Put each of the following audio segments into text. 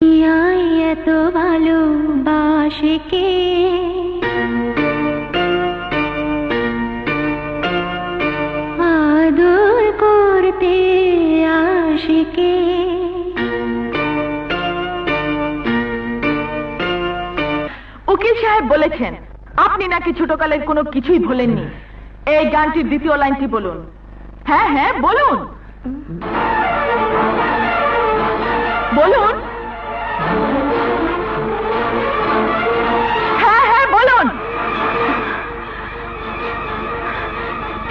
দুনিয়ায় এত ভালোবাসে কে, আদর করতে আসে কে। উকিল সাহেব বলেছেন আপনি নাকি ছোটকালের কোনো কিছুই ভোলেননি। এই গানটির দ্বিতীয় লাইনটি বলুন। হ্যাঁ হ্যাঁ বলুন বলুন, হ্যাঁ হ্যাঁ বলুন।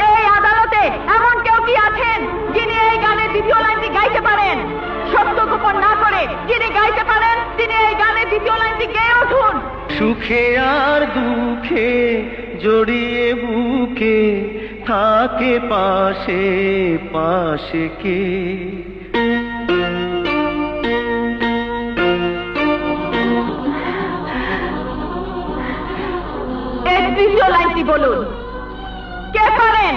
এই আদালতে এমন কেউ কি আছেন যিনি এই গানের দ্বিতীয় লাইনটি গাইতে পারেন? সত্য গোপন না করে যিনি গাইতে পারেন তিনি এই গানের দ্বিতীয় লাইনটি গেয়ে উঠুন। সুখে আর দুঃখে জড়িয়ে বুকে থাকে পাশে পাশে কে। এই তৃতীয় লাইনটি বলুন। কে পারেন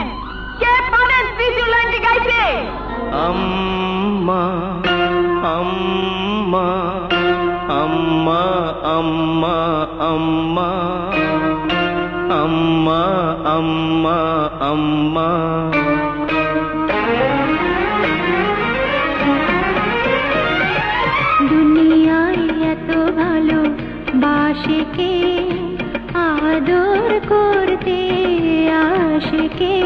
তৃতীয় লাইনটি গাইতে? আম্মা আম্মা আম্মা আম্মা আম্মা আম্মা আম্মা আম্মা। দুনিয়ায় এত ভালোবাসে কে, আদর করতে আসে কে।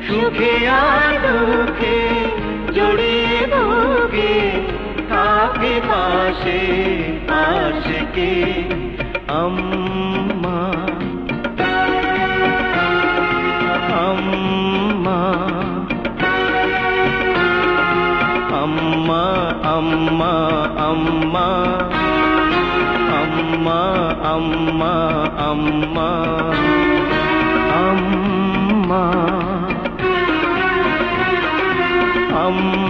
সুখে আর দুঃখে জড়িয়ে বুকে থাকে পাশে পাশে কে। আম্মা আম্মা আম্মা আম্মা আম্মা আম্মা আম্মা আম্মা আম্মা আম্মা।